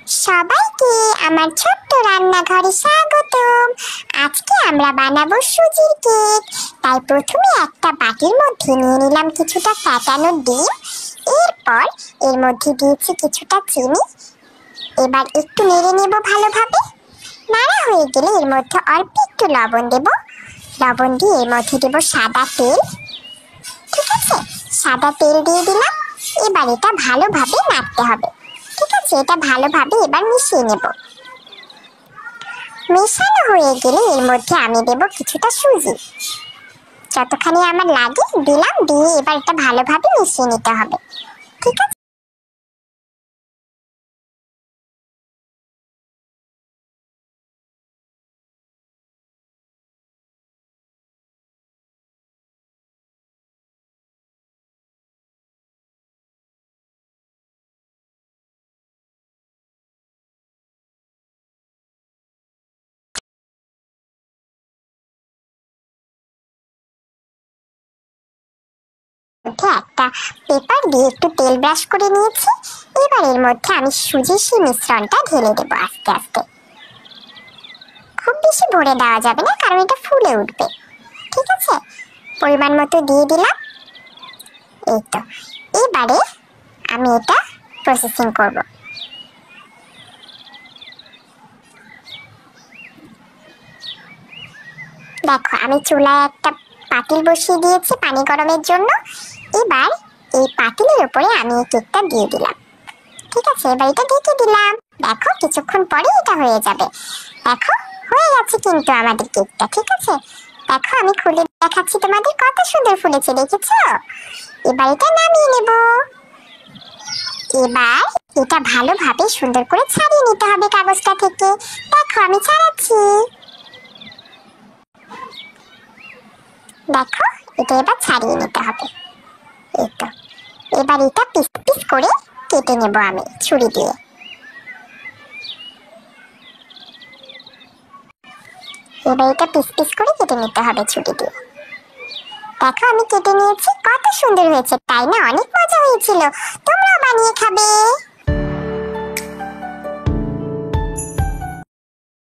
সবাইকে আমার ছোট্ট রান্নাঘরে স্বাগতম। আজকে আমরা বানাবো সুজির কেক। তাই প্রথমে একটা বাটির মধ্যে নিয়ে নিলাম কিছুটা ফ্যাটানো ডিম। এরপর এর মধ্যে দিয়েছি কিছুটা চিনি। এবার একটু নেড়ে নেব ভালোভাবে। নাড়া হয়ে গেলে এর মধ্যে অল্প একটু লবণ দেব। লবণ দিয়ে এর মধ্যে দেব সাদা তেল। ঠিক আছে, সাদা তেল দিয়ে দিলাম। এবার এটা ভালোভাবে নাড়তে হবে। ঠিক আছে, এটা ভালোভাবে এবার মিশিয়ে নেব। মেশানো হয়ে গেলে এর মধ্যে আমি দেব কিছুটা সুজি। যতখানি আমার লাগে দিলাম, দিয়ে এবার এটা ভালোভাবে মিশিয়ে নিতে হবে। ঠিক আছে, একটা পেপার দিয়ে একটু তেল ব্রাশ করে নিয়েছি। এবার এর মধ্যে আমি সুজির সেই মিশ্রণটা ঢেলে দেবো আস্তে আস্তে। খুব বেশি ভরে দেওয়া যাবে না, কারণ এটা ফুলে উঠবে। ঠিক আছে, পরিমাণ মতো দিয়ে দিলাম। এই তো, এবারে আমি এটা প্রসেসিং করব। দেখো, আমি চুলায় একটা পাতিল বসিয়ে দিয়েছি পানি গরমের জন্য। এবার এই পাতিলের উপরে আমি এই কেকটা দিয়ে দিলাম। ঠিক আছে, এবার এটা ঢেকে দিলাম। দেখো, কিছুক্ষণ পরে এটা হয়ে যাবে। দেখো, হয়ে গেছে কিন্তু আমাদের কেকটা। ঠিক আছে, দেখো আমি খুলে দেখাচ্ছি তোমাদের, কত সুন্দর ফুলেছে, দেখেছো? এবার এটা নামিয়ে নেব। এবার এটা ভালোভাবে সুন্দর করে ছাড়িয়ে নিতে হবে কাগজটা থেকে। দেখো, আমি ছাড়াচ্ছি। দেখো, এটা এবার ছাড়িয়ে নিতে হবে। এই তো, এবার এটা পিস পিস করে কেটে নেব আমি ছুরি দিয়ে। এবার এটা পিস পিস করে কেটে নিতে হবে ছুরি দিয়ে। দেখো, আমি কেটে নিয়েছি। কত সুন্দর হয়েছে, তাই না? অনেক মজা হয়েছিল। তোমরাও বানিয়ে খাবে।